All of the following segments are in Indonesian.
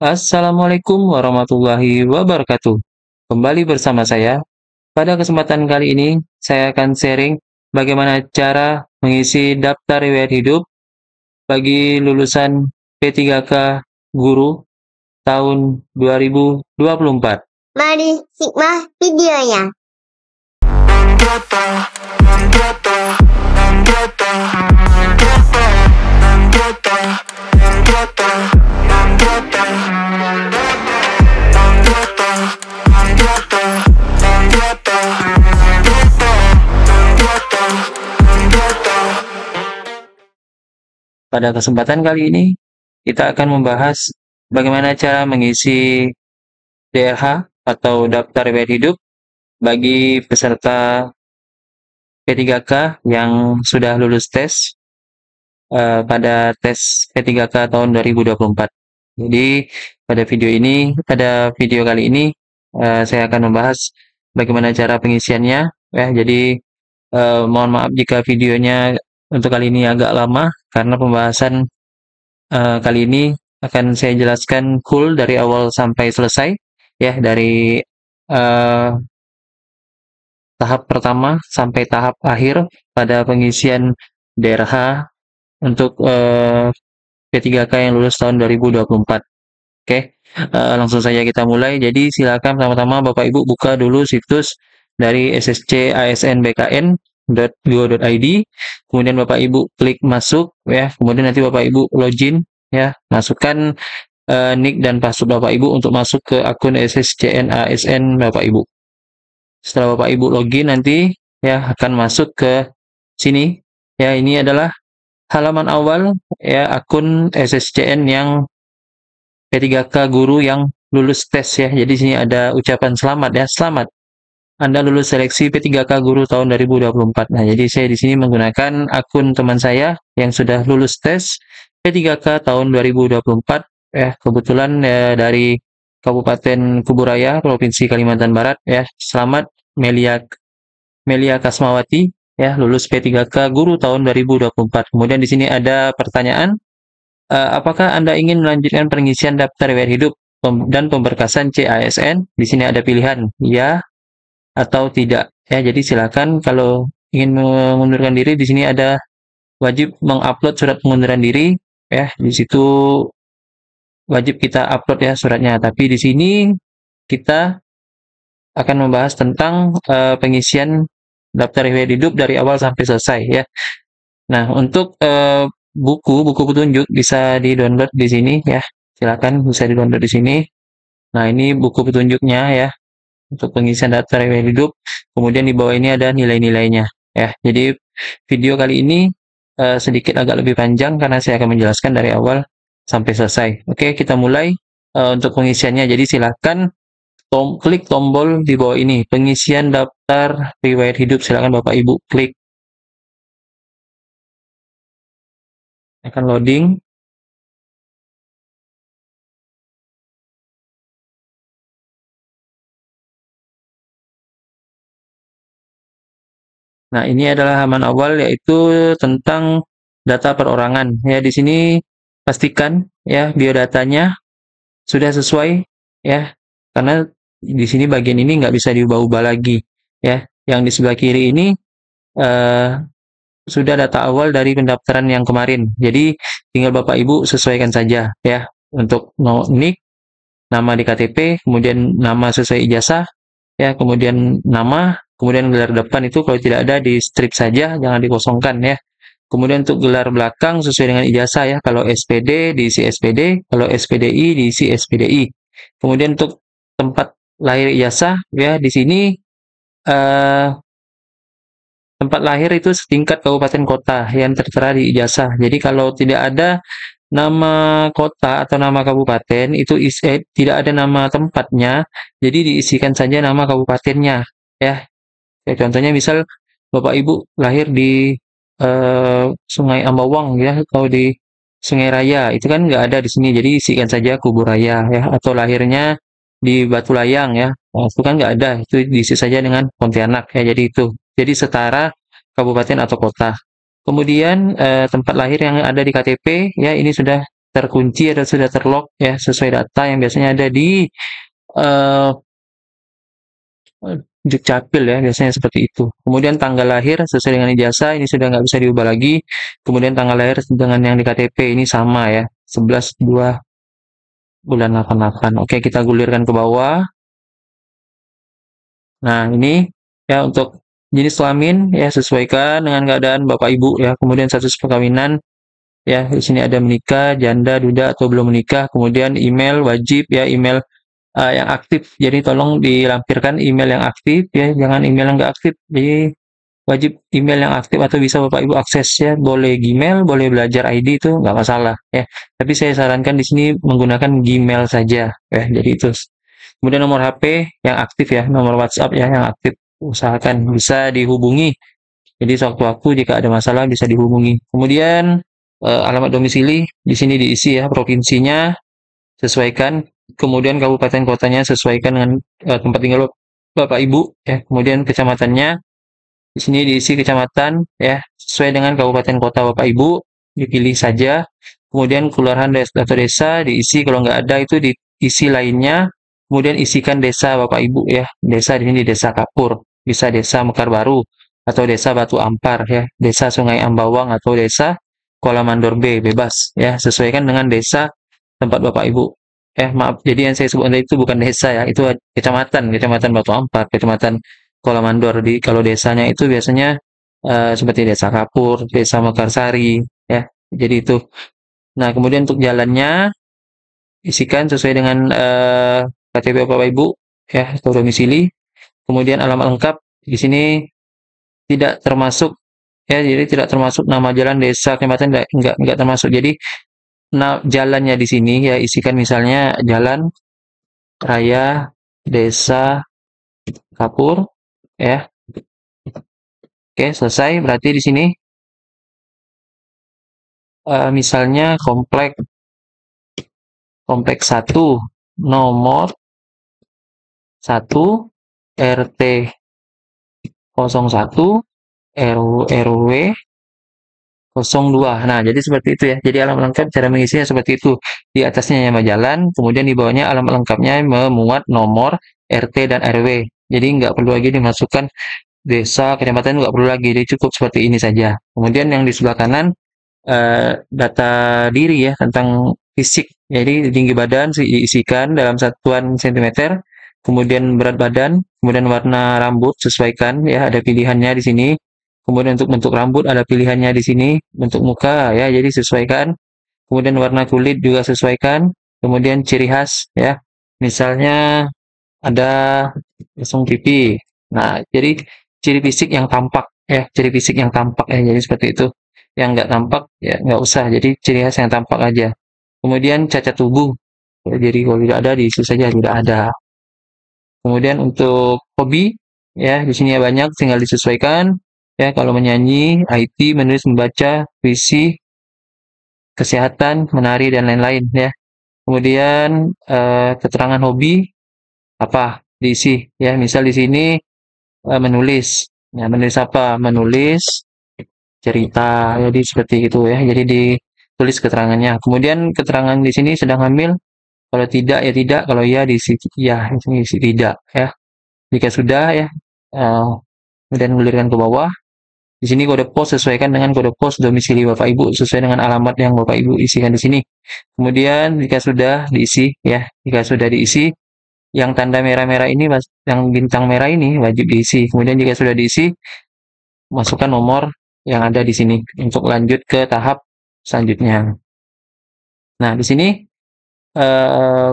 Assalamualaikum warahmatullahi wabarakatuh. Kembali bersama saya. Pada kesempatan kali ini, saya akan sharing bagaimana cara mengisi daftar riwayat hidup bagi lulusan P3K Guru tahun 2024. Mari simak videonya. Pada kesempatan kali ini, kita akan membahas bagaimana cara mengisi DRH atau daftar riwayat hidup bagi peserta P3K yang sudah lulus tes pada tes P3K tahun 2024. Jadi pada video kali ini saya akan membahas bagaimana cara pengisiannya ya. Jadi mohon maaf jika videonya untuk kali ini agak lama karena pembahasan kali ini akan saya jelaskan full dari awal sampai selesai ya, dari tahap pertama sampai tahap akhir pada pengisian DRH untuk P3K yang lulus tahun 2024. Oke, langsung saja kita mulai. Jadi silakan pertama-tama Bapak Ibu buka dulu situs dari sscasnbkn.go.id. Kemudian Bapak Ibu klik masuk ya. Kemudian nanti Bapak Ibu login ya. Masukkan nick dan password Bapak Ibu untuk masuk ke akun SSCN ASN Bapak Ibu. Setelah Bapak Ibu login nanti ya akan masuk ke sini. Ya, ini adalah halaman awal ya akun SSCN yang P3K guru yang lulus tes ya. Jadi sini ada ucapan selamat ya. Selamat, Anda lulus seleksi P3K guru tahun 2024. Nah, jadi saya di sini menggunakan akun teman saya yang sudah lulus tes P3K tahun 2024 ya. Kebetulan ya, dari Kabupaten Kuburaya, Provinsi Kalimantan Barat ya. Selamat Melia Kasmawati ya, lulus P3K guru tahun 2024. Kemudian di sini ada pertanyaan, apakah Anda ingin melanjutkan pengisian daftar riwayat hidup dan pemberkasan CASN? Di sini ada pilihan ya atau tidak. Ya, jadi silakan kalau ingin mengundurkan diri di sini ada wajib mengupload surat pengunduran diri ya. Di situ wajib kita upload ya suratnya. Tapi di sini kita akan membahas tentang pengisian daftar riwayat hidup dari awal sampai selesai ya. Nah, untuk buku petunjuk bisa di-download di sini ya. Silakan bisa di-download di sini. Nah, ini buku petunjuknya ya untuk pengisian daftar riwayat hidup. Kemudian di bawah ini ada nilai-nilainya ya. Jadi video kali ini sedikit agak lebih panjang karena saya akan menjelaskan dari awal sampai selesai. Oke, kita mulai untuk pengisiannya. Jadi silakan klik tombol di bawah ini, pengisian daftar riwayat hidup. Silakan Bapak Ibu klik. Akan loading. Nah, ini adalah halaman awal yaitu tentang data perorangan. Ya, di sini pastikan ya biodatanya sudah sesuai ya. Karena di sini bagian ini nggak bisa diubah-ubah lagi ya. Yang di sebelah kiri ini eh, sudah data awal dari pendaftaran yang kemarin. Jadi tinggal Bapak Ibu sesuaikan saja ya untuk NIK, nama di KTP, kemudian nama sesuai ijazah ya, kemudian nama, kemudian gelar depan itu kalau tidak ada di strip saja, jangan dikosongkan ya. Kemudian untuk gelar belakang sesuai dengan ijazah ya. Kalau SPD diisi SPD, kalau SPDI diisi SPDI. Kemudian untuk tempat lahir ijazah ya, di sini eh, tempat lahir itu setingkat kabupaten kota yang tertera di ijazah. Jadi kalau tidak ada nama kota atau nama kabupaten itu tidak ada nama tempatnya, jadi diisikan saja nama kabupatennya ya. Ya, contohnya misal Bapak Ibu lahir di Sungai Ambawang ya, atau di Sungai Raya, itu kan nggak ada di sini, jadi isikan saja Kuburaya ya. Atau lahirnya di Batu Layang ya, nah, itu kan nggak ada, itu diisi saja dengan Pontianak ya. Jadi itu, jadi setara kabupaten atau kota. Kemudian tempat lahir yang ada di KTP ya, ini sudah terkunci atau sudah terlock ya sesuai data yang biasanya ada di eh, Dukcapil ya, biasanya seperti itu. Kemudian tanggal lahir sesuai dengan ijazah, ini sudah nggak bisa diubah lagi. Kemudian tanggal lahir dengan yang di KTP ini sama ya, 11/2/88. Oke, kita gulirkan ke bawah. Nah, ini ya untuk jenis kelamin ya sesuaikan dengan keadaan Bapak Ibu ya. Kemudian status perkawinan ya, di sini ada menikah, janda, duda atau belum menikah. Kemudian email wajib ya, email yang aktif. Jadi tolong dilampirkan email yang aktif ya, jangan email yang nggak aktif. Jadi wajib email yang aktif atau bisa Bapak Ibu akses ya. Boleh Gmail, boleh belajar ID itu nggak masalah ya. Tapi saya sarankan di sini menggunakan Gmail saja ya. Jadi itu. Kemudian nomor HP yang aktif ya, nomor WhatsApp ya yang aktif. Usahakan bisa dihubungi. Jadi sewaktu-waktu jika ada masalah bisa dihubungi. Kemudian alamat domisili di sini diisi ya, provinsinya sesuaikan, kemudian kabupaten kotanya sesuaikan dengan tempat tinggal Bapak Ibu ya. Kemudian kecamatannya di sini diisi kecamatan ya sesuai dengan kabupaten kota Bapak Ibu, dipilih saja. Kemudian kelurahan atau desa diisi, kalau nggak ada itu diisi lainnya. Kemudian isikan desa Bapak Ibu ya. Desa di sini desa Kapur, bisa desa Mekar Baru atau desa Batu Ampar ya, desa Sungai Ambawang atau desa Kuala Mandor B, bebas ya, sesuaikan dengan desa tempat Bapak Ibu. Maaf, jadi yang saya sebut tadi itu bukan desa ya, itu kecamatan, Kecamatan Batu Ampar, Kecamatan Kuala Mandor. Di kalau desanya itu biasanya seperti Desa Kapur, Desa Mekarsari ya. Jadi itu. Nah, kemudian untuk jalannya isikan sesuai dengan KTP Bapak Ibu ya atau domisili. Kemudian alamat lengkap di sini tidak termasuk ya, jadi tidak termasuk nama jalan, desa, kecamatan, enggak termasuk. Jadi jalannya di sini ya isikan misalnya Jalan Raya Desa Kapur ya. Oke, selesai. Berarti di sini misalnya komplek 1 nomor 1 RT 01 RW 02. Nah, jadi seperti itu ya. Jadi alamat lengkap cara mengisinya seperti itu. Di atasnya nama jalan, kemudian di bawahnya alamat lengkapnya memuat nomor RT dan RW. Jadi nggak perlu lagi dimasukkan desa, kecamatan, nggak perlu lagi. Jadi cukup seperti ini saja. Kemudian yang di sebelah kanan data diri ya tentang fisik. Jadi tinggi badan diisikan dalam satuan cm, kemudian berat badan, kemudian warna rambut sesuaikan ya, ada pilihannya di sini. Kemudian untuk bentuk rambut ada pilihannya di sini, bentuk muka ya, jadi sesuaikan. Kemudian warna kulit juga sesuaikan. Kemudian ciri khas ya. Misalnya ada langsung pipi. Nah, jadi ciri fisik yang tampak ya, ciri fisik yang tampak ya. Jadi seperti itu. Yang nggak tampak ya nggak usah. Jadi ciri khas yang tampak aja. Kemudian cacat tubuh. Ya, jadi kalau tidak ada diisi saja tidak ada. Kemudian untuk hobi ya di sini ya banyak, tinggal disesuaikan ya. Kalau menyanyi, IT, menulis, membaca, puisi, kesehatan, menari dan lain-lain ya. Kemudian keterangan hobi apa diisi ya. Misal di sini menulis. Nah, menulis apa? Menulis cerita. Jadi seperti itu ya. Jadi ditulis keterangannya. Kemudian keterangan di sini sedang hamil. Kalau tidak ya tidak. Kalau iya diisi ya. Di sini diisi tidak ya. Jika sudah ya. Kemudian gulirkan ke bawah. Di sini kode pos sesuaikan dengan kode pos domisili Bapak Ibu sesuai dengan alamat yang Bapak Ibu isikan di sini. Kemudian jika sudah diisi ya, jika sudah diisi yang tanda merah-merah ini, yang bintang merah ini wajib diisi. Kemudian jika sudah diisi, masukkan nomor yang ada di sini untuk lanjut ke tahap selanjutnya. Nah, di sini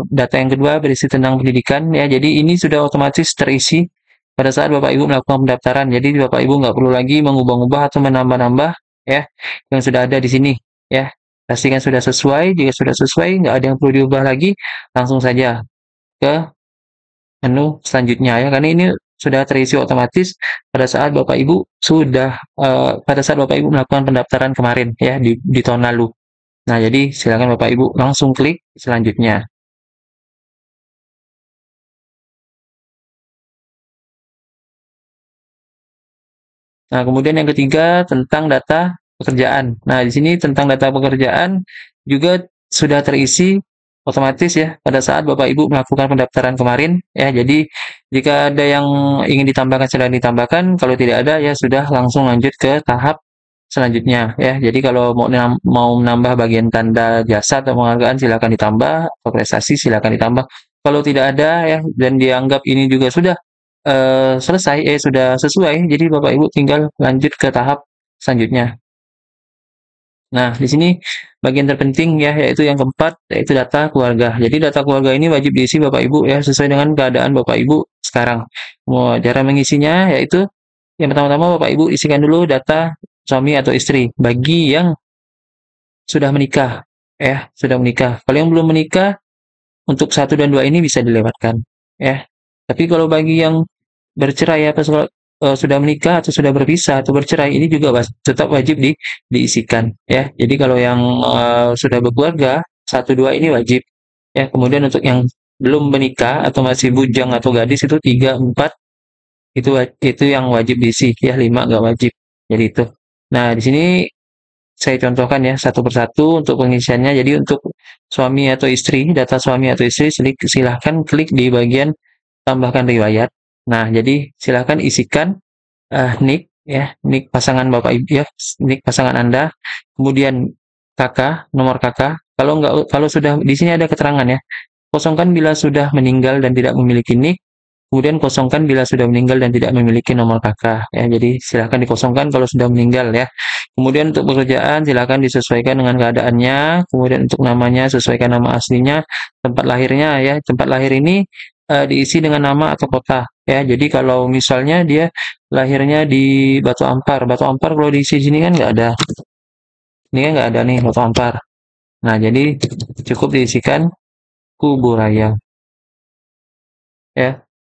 data yang kedua berisi tentang pendidikan ya. Jadi ini sudah otomatis terisi pada saat Bapak Ibu melakukan pendaftaran. Jadi Bapak Ibu nggak perlu lagi mengubah-ubah atau menambah-nambah ya yang sudah ada di sini ya. Pastikan sudah sesuai. Jika sudah sesuai, nggak ada yang perlu diubah lagi, langsung saja ke menu selanjutnya ya. Karena ini sudah terisi otomatis pada saat Bapak Ibu melakukan pendaftaran kemarin ya di tahun lalu. Nah, jadi silakan Bapak Ibu langsung klik selanjutnya. Nah, kemudian yang ketiga tentang data pekerjaan. Nah, di sini tentang data pekerjaan juga sudah terisi otomatis ya pada saat Bapak Ibu melakukan pendaftaran kemarin ya. Jadi jika ada yang ingin ditambahkan silahkan ditambahkan, kalau tidak ada ya sudah langsung lanjut ke tahap selanjutnya ya. Jadi kalau mau menambah bagian tanda jasa atau penghargaan silakan ditambah, atau prestasi silakan ditambah. Kalau tidak ada ya dan dianggap ini juga sudah selesai sudah sesuai, jadi Bapak Ibu tinggal lanjut ke tahap selanjutnya. Nah, di sini bagian terpenting ya, yaitu yang keempat, yaitu data keluarga. Jadi data keluarga ini wajib diisi Bapak Ibu ya, sesuai dengan keadaan Bapak Ibu sekarang. Cara mengisinya yaitu yang pertama-tama Bapak Ibu isikan dulu data suami atau istri. Bagi yang sudah menikah, ya, sudah menikah. Kalau yang belum menikah, untuk satu dan dua ini bisa dilewatkan, ya. Tapi kalau bagi yang bercerai atau sudah menikah atau sudah berpisah atau bercerai ini juga tetap wajib diisikan ya. Jadi kalau yang sudah berkeluarga satu dua ini wajib ya. Kemudian untuk yang belum menikah atau masih bujang atau gadis itu tiga empat itu yang wajib diisi ya, lima nggak wajib. Jadi itu. Nah di sini saya contohkan ya satu persatu untuk pengisiannya. Jadi untuk suami atau istri, data suami atau istri silahkan klik di bagian tambahkan riwayat. Nah, jadi silahkan isikan nik ya, nik pasangan Bapak Ibu ya, nik pasangan Anda. Kemudian kakak, nomor kakak. Kalau sudah di sini ada keterangan ya. Kosongkan bila sudah meninggal dan tidak memiliki nik. Kemudian kosongkan bila sudah meninggal dan tidak memiliki nomor kakak ya. Jadi silahkan dikosongkan kalau sudah meninggal ya. Kemudian untuk pekerjaan silahkan disesuaikan dengan keadaannya. Kemudian untuk namanya sesuaikan nama aslinya, tempat lahirnya ya. Tempat lahir ini diisi dengan nama atau kota ya. Jadi kalau misalnya dia lahirnya di Batu Ampar, Batu Ampar kalau diisi sini kan nggak ada. Ini kan nggak ada nih Batu Ampar. Nah jadi cukup diisikan Kuburaya ya.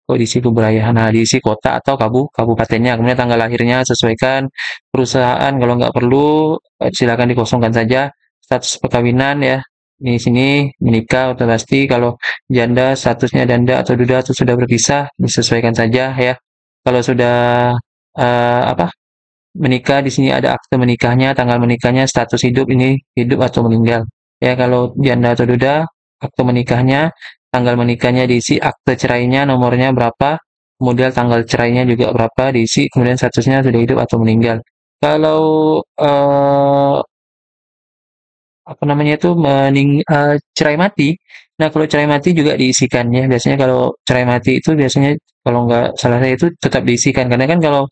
Diisi Kuburaya. Nah diisi kota atau kabupatennya. Kemudian tanggal lahirnya sesuaikan, perusahaan kalau nggak perlu silakan dikosongkan saja. Status perkawinan ya. Di sini menikah atau pasti. Kalau janda statusnya janda atau duda atau sudah berpisah disesuaikan saja ya. Kalau sudah apa menikah, di sini ada akte menikahnya, tanggal menikahnya, status hidup ini hidup atau meninggal ya. Kalau janda atau duda, akte menikahnya, tanggal menikahnya diisi, akte cerainya nomornya berapa, kemudian tanggal cerainya juga berapa diisi, kemudian statusnya sudah hidup atau meninggal. Kalau apa namanya itu cerai mati. Nah, kalau cerai mati juga diisikan ya. Biasanya kalau cerai mati itu biasanya kalau nggak salah saya itu tetap diisikan karena kan kalau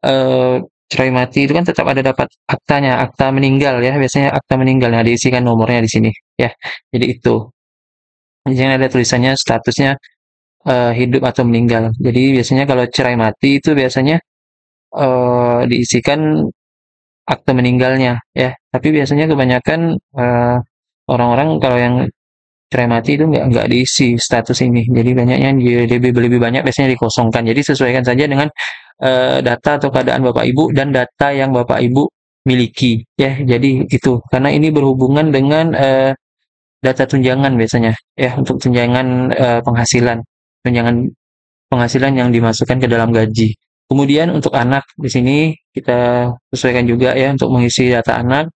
eh, cerai mati itu kan tetap ada dapat aktanya, akta meninggal ya. Biasanya akta meninggal. Nah, diisikan nomornya di sini ya. Jadi itu. Di sini ada tulisannya statusnya hidup atau meninggal. Jadi biasanya kalau cerai mati itu biasanya diisikan akte meninggalnya ya. Tapi biasanya kebanyakan orang-orang kalau yang cerai mati itu nggak diisi status ini. Jadi banyaknya lebih banyak biasanya dikosongkan. Jadi sesuaikan saja dengan data atau keadaan Bapak Ibu dan data yang Bapak Ibu miliki ya. Jadi itu karena ini berhubungan dengan data tunjangan biasanya ya, untuk tunjangan penghasilan, tunjangan penghasilan yang dimasukkan ke dalam gaji. Kemudian untuk anak di sini kita sesuaikan juga ya untuk mengisi data anak.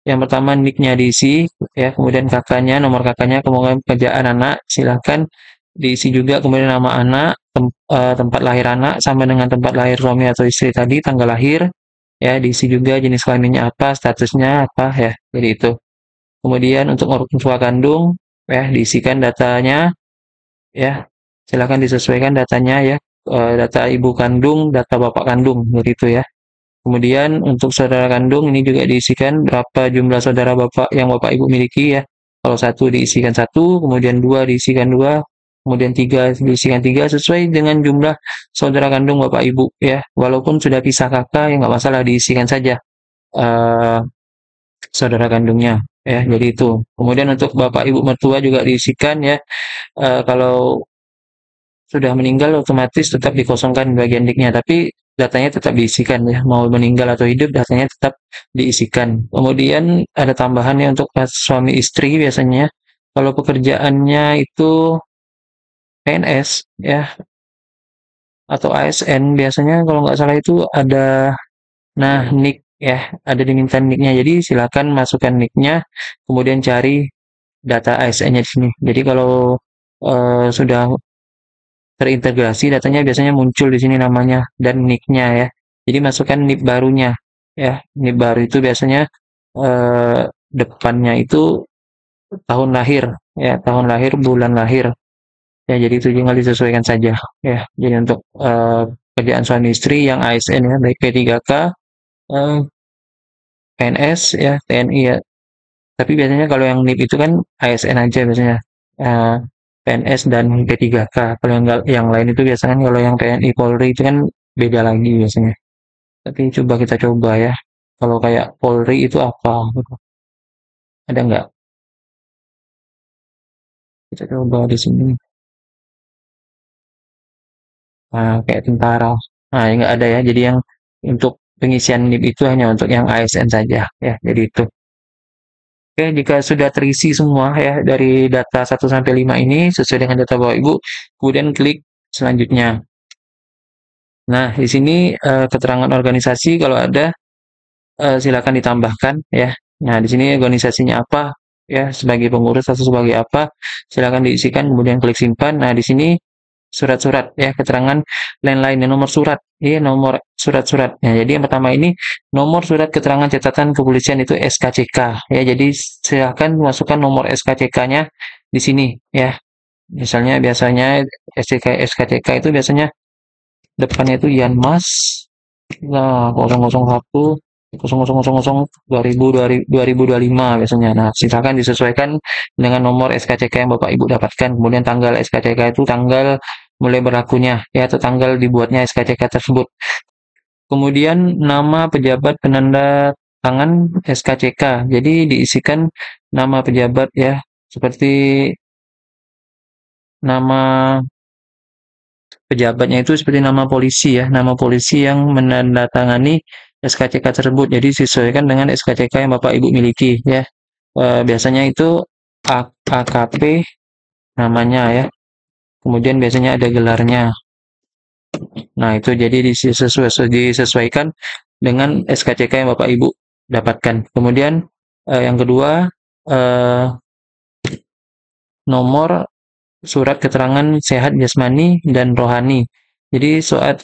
Yang pertama nicknya diisi ya, kemudian kakaknya, nomor kakaknya, kemudian pekerjaan anak silahkan diisi juga, kemudian nama anak, tempat lahir anak sama dengan tempat lahir suami atau istri tadi, tanggal lahir ya diisi juga, jenis kelaminnya apa, statusnya apa ya. Jadi itu. Kemudian untuk orang tua kandung ya diisikan datanya ya. Silahkan disesuaikan datanya ya. Data ibu kandung, data bapak kandung, begitu ya. Kemudian untuk saudara kandung ini juga diisikan berapa jumlah saudara bapak yang bapak ibu miliki ya. Kalau satu diisikan satu, kemudian dua diisikan dua, kemudian tiga diisikan tiga sesuai dengan jumlah saudara kandung bapak ibu ya. Walaupun sudah pisah kakak ya nggak masalah diisikan saja saudara kandungnya ya. Jadi itu. Kemudian untuk bapak ibu mertua juga diisikan ya. Kalau sudah meninggal otomatis tetap dikosongkan bagian diknya, tapi datanya tetap diisikan ya. Mau meninggal atau hidup datanya tetap diisikan. Kemudian ada tambahannya untuk suami istri biasanya. Kalau pekerjaannya itu PNS ya atau ASN biasanya kalau nggak salah itu ada nick ya, ada diminta nicknya. Jadi silakan masukkan nicknya, kemudian cari data ASN-nya di sini. Jadi kalau sudah terintegrasi datanya biasanya muncul di sini namanya dan NIK-nya ya. Jadi masukkan NIK barunya ya. NIK baru itu biasanya depannya itu tahun lahir ya, tahun lahir, bulan lahir. Ya, jadi itu tinggal disesuaikan saja ya. Jadi untuk kerjaan suami istri yang ASN ya, baik P3K, eh, PNS ya, TNI ya. Tapi biasanya kalau yang NIP itu kan ASN aja biasanya. Eh, PNS dan P3K. Kalau yang lain itu biasanya kalau yang TNI Polri itu kan beda lagi biasanya. Tapi coba kita coba ya. Kalau kayak Polri itu apa? Gitu. Ada nggak? Kita coba di sini. Nah, kayak tentara. Nah, ya nggak ada ya. Jadi yang untuk pengisian NIP itu hanya untuk yang ASN saja ya. Jadi itu. Oke, jika sudah terisi semua ya dari data 1 sampai 5 ini sesuai dengan data Bapak Ibu, kemudian klik selanjutnya. Nah, di sini keterangan organisasi kalau ada silakan ditambahkan ya. Nah, di sini organisasinya apa ya, sebagai pengurus atau sebagai apa, silakan diisikan kemudian klik simpan. Nah, di sini surat-surat ya, keterangan lain-lain nomor surat. Iya, nomor surat-surat. Ya, jadi yang pertama ini nomor surat keterangan catatan kepolisian itu SKCK ya. Jadi silakan masukkan nomor SKCK-nya di sini ya. Misalnya biasanya SKCK itu biasanya depannya itu Yanmas, nah 001 2025 biasanya. Nah, silakan disesuaikan dengan nomor SKCK yang Bapak Ibu dapatkan. Kemudian tanggal SKCK itu tanggal mulai berlakunya ya, atau tanggal dibuatnya SKCK tersebut. Kemudian nama pejabat penanda tangan SKCK. Jadi diisikan nama pejabat ya, seperti nama pejabatnya itu seperti nama polisi ya, nama polisi yang menandatangani SKCK tersebut. Jadi disesuaikan dengan SKCK yang Bapak Ibu miliki ya. Biasanya itu AKP namanya ya. Kemudian biasanya ada gelarnya. Nah, itu jadi disesuaikan dengan SKCK yang Bapak Ibu dapatkan. Kemudian yang kedua, eh, nomor surat keterangan sehat jasmani dan rohani. Jadi surat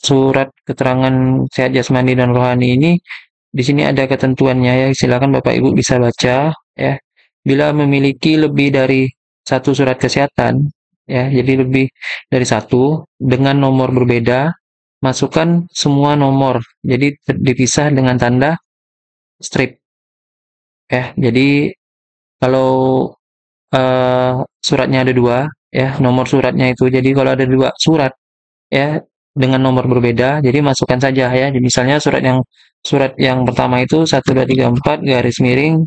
keterangan sehat jasmani dan rohani ini di sini ada ketentuannya ya. Silakan Bapak Ibu bisa baca ya. Bila memiliki lebih dari satu surat kesehatan ya, jadi lebih dari satu dengan nomor berbeda, masukkan semua nomor. Jadi dipisah dengan tanda strip ya. Jadi kalau suratnya ada dua ya, nomor suratnya itu. Jadi kalau ada dua surat ya dengan nomor berbeda, jadi masukkan saja ya. Jadi misalnya surat yang pertama itu 1234 garis miring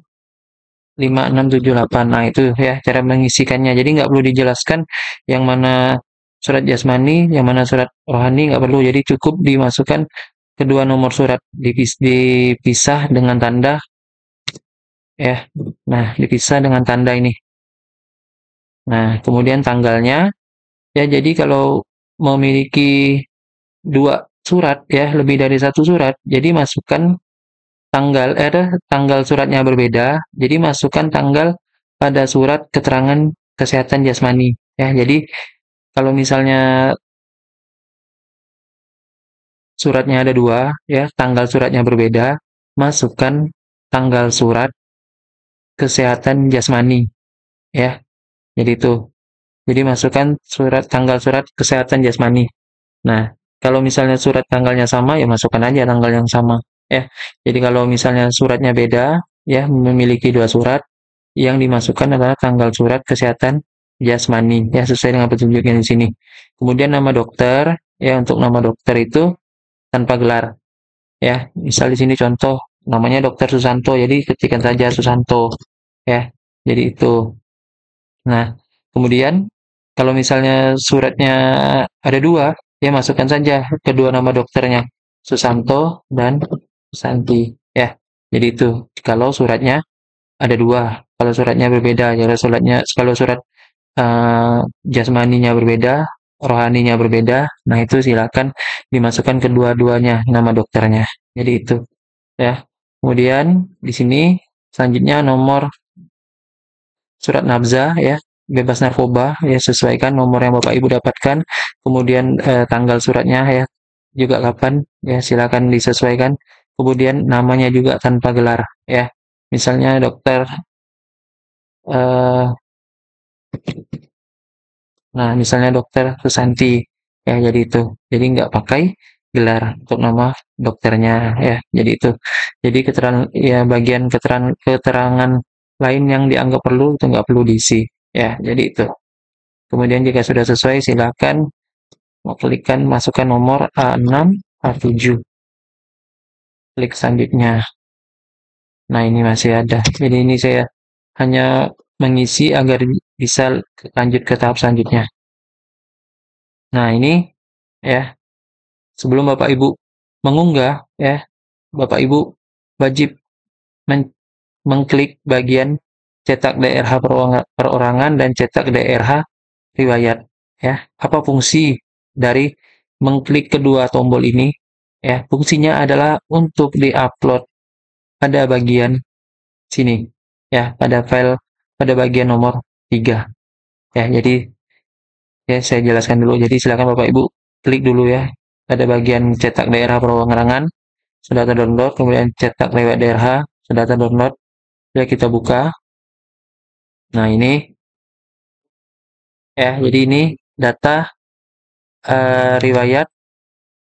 5678. Nah, itu ya cara mengisikannya. Jadi nggak perlu dijelaskan yang mana surat jasmani, yang mana surat rohani, nggak perlu. Jadi cukup dimasukkan kedua nomor surat, dipisah dengan tanda ya. Nah, dipisah dengan tanda ini. Nah, kemudian tanggalnya ya, jadi kalau memiliki dua surat ya, lebih dari satu surat, jadi masukkan tanggal suratnya berbeda, jadi masukkan tanggal pada surat keterangan kesehatan jasmani ya. Jadi kalau misalnya suratnya ada dua ya, tanggal suratnya berbeda, masukkan tanggal surat kesehatan jasmani ya. Jadi itu. Jadi masukkan tanggal surat kesehatan jasmani. Nah, kalau misalnya surat tanggalnya sama, ya masukkan aja tanggal yang sama. Ya, jadi kalau misalnya suratnya beda, ya memiliki dua surat, yang dimasukkan adalah tanggal surat kesehatan jasmani, ya sesuai dengan petunjuknya di sini. Kemudian nama dokter, ya untuk nama dokter itu tanpa gelar, ya. Misal di sini contoh namanya Dokter Susanto, jadi ketikkan saja Susanto, ya. Jadi itu. Nah, kemudian kalau misalnya suratnya ada dua, ya masukkan saja kedua nama dokternya, Susanto dan Susanti. Ya, jadi itu. Kalau suratnya ada dua, kalau suratnya berbeda, ya kalau surat jasmaninya berbeda, rohaninya berbeda, nah itu silakan dimasukkan kedua-duanya nama dokternya. Jadi itu, ya. Kemudian di sini selanjutnya nomor surat nafza ya, bebas narkoba ya, sesuaikan nomor yang Bapak Ibu dapatkan, kemudian tanggal suratnya ya, juga kapan ya, silakan disesuaikan. Kemudian namanya juga tanpa gelar ya. Misalnya dokter eh, nah misalnya dokter Susanti ya, jadi itu. Jadi nggak pakai gelar untuk nama dokternya ya. Jadi itu. Jadi keterangan ya, bagian keterangan lain yang dianggap perlu itu nggak perlu diisi ya. Jadi itu. Kemudian jika sudah sesuai silakan klikkan masukkan nomor A6, A7. Klik selanjutnya. Nah, ini masih ada. Jadi ini saya hanya mengisi agar bisa lanjut ke tahap selanjutnya. Nah, ini ya, sebelum Bapak Ibu mengunggah ya, Bapak Ibu wajib mengklik bagian cetak DRH perorangan dan cetak DRH riwayat ya. Apa fungsi dari mengklik kedua tombol ini? Ya, fungsinya adalah untuk diupload pada bagian sini ya, pada file pada bagian nomor 3 ya. Jadi ya saya jelaskan dulu. Jadi silakan Bapak Ibu klik dulu ya pada bagian cetak daerah perorangan, sudah terdownload, kemudian cetak lewat daerah sudah terdownload. Ya, kita buka. Nah, ini ya, jadi ini data riwayat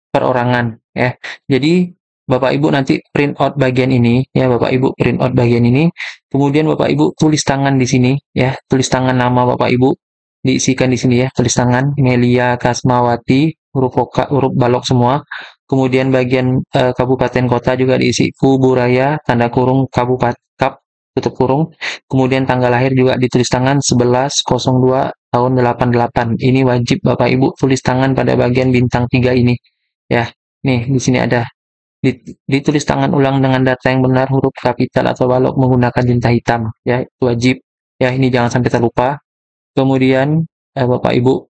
perorangan ya. Jadi Bapak Ibu nanti print out bagian ini ya, Bapak Ibu print out bagian ini, kemudian Bapak Ibu tulis tangan di sini ya, tulis tangan nama Bapak Ibu diisikan di sini ya, tulis tangan Melia Kasmawati, huruf huruf balok semua. Kemudian bagian kabupaten kota juga diisi Kuburaya tanda kurung kabupaten kap tutup kurung. Kemudian tanggal lahir juga ditulis tangan 11.02 tahun 88. Ini wajib Bapak Ibu tulis tangan pada bagian bintang 3 ini ya. Nih di sini ada ditulis tangan ulang dengan data yang benar, huruf kapital atau balok menggunakan tinta hitam ya, itu wajib ya, ini jangan sampai terlupa. Kemudian Bapak Ibu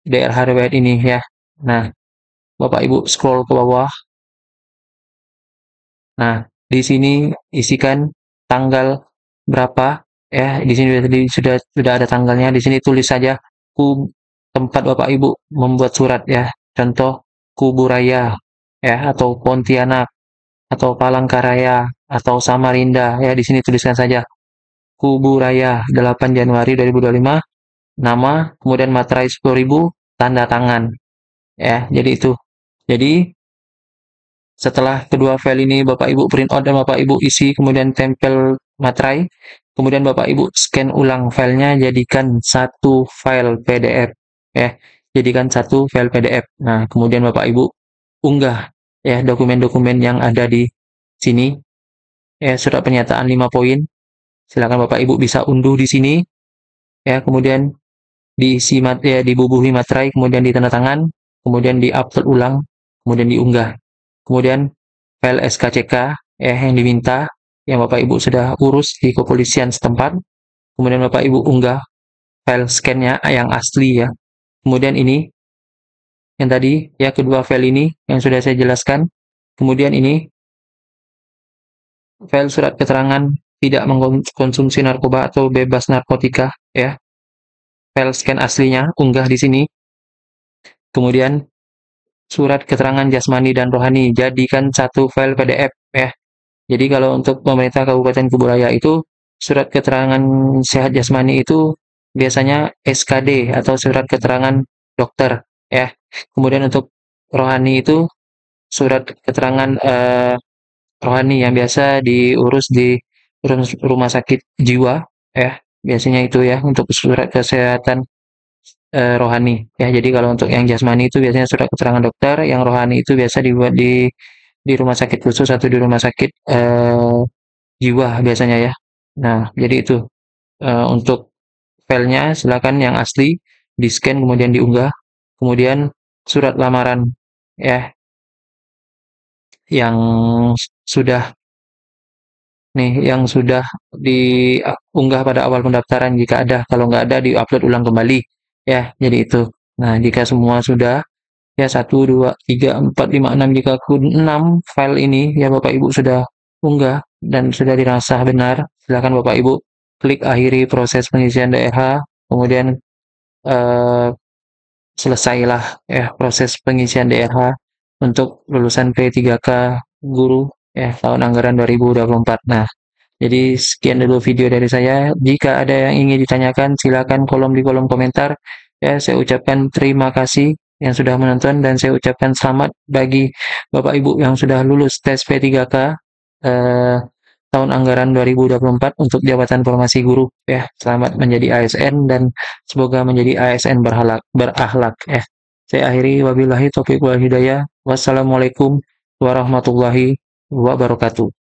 DRH riwayat ini ya. Nah, Bapak Ibu scroll ke bawah. Nah, di sini isikan tanggal berapa ya, di sini sudah ada tanggalnya. Di sini tulis saja tempat Bapak Ibu membuat surat ya, contoh Kuburaya ya, atau Pontianak atau Palangkaraya atau Samarinda ya. Di sini tuliskan saja Kuburaya 8 Januari 2025, nama, kemudian materai 10.000, tanda tangan ya. Jadi itu. Jadi setelah kedua file ini Bapak Ibu print out dan Bapak Ibu isi, kemudian tempel materai, kemudian Bapak Ibu scan ulang filenya, jadikan satu file PDF ya. Jadikan satu file PDF. Nah, kemudian Bapak Ibu unggah ya dokumen-dokumen yang ada di sini ya, surat pernyataan 5 poin. Silakan Bapak Ibu bisa unduh di sini ya, kemudian diisi ya, dibubuhi materai, kemudian ditandatangan, kemudian diupload ulang, kemudian diunggah. Kemudian file SKCK yang diminta yang Bapak Ibu sudah urus di kepolisian setempat, kemudian Bapak Ibu unggah file scan-nya yang asli ya. Kemudian ini yang tadi ya, kedua file ini yang sudah saya jelaskan. Kemudian ini file surat keterangan tidak mengkonsumsi narkoba atau bebas narkotika ya. File scan aslinya unggah di sini. Kemudian surat keterangan jasmani dan rohani jadikan satu file PDF ya. Jadi kalau untuk pemerintah Kabupaten Kuburaya itu surat keterangan sehat jasmani itu biasanya SKD atau surat keterangan dokter ya. Kemudian untuk rohani itu surat keterangan rohani yang biasa diurus di rumah sakit jiwa ya. Biasanya itu ya untuk surat kesehatan rohani ya. Jadi kalau untuk yang jasmani itu biasanya surat keterangan dokter, yang rohani itu biasa dibuat di rumah sakit khusus atau di rumah sakit jiwa biasanya ya. Nah, jadi itu untuk filenya silakan yang asli di scan kemudian diunggah. Kemudian surat lamaran ya yang sudah yang sudah diunggah pada awal pendaftaran jika ada, kalau nggak ada diupload ulang kembali ya. Jadi itu. Nah, jika semua sudah ya, 1, 2, 3, 4, 5, 6, jika 6 file ini ya Bapak Ibu sudah unggah dan sudah dirasa benar, silakan Bapak Ibu klik akhiri proses pengisian DRH, kemudian eh, selesailah ya proses pengisian DRH untuk lulusan P3K guru ya tahun anggaran 2024. Nah, jadi sekian dulu video dari saya. Jika ada yang ingin ditanyakan, silakan di kolom komentar. Ya, saya ucapkan terima kasih yang sudah menonton dan saya ucapkan selamat bagi Bapak Ibu yang sudah lulus tes P3K eh, tahun anggaran 2024 untuk jabatan formasi guru. Ya, selamat menjadi ASN dan semoga menjadi ASN berakhlak. Ya, saya akhiri wabillahi taufiq wal hidayah. Wassalamualaikum warahmatullahi wabarakatuh.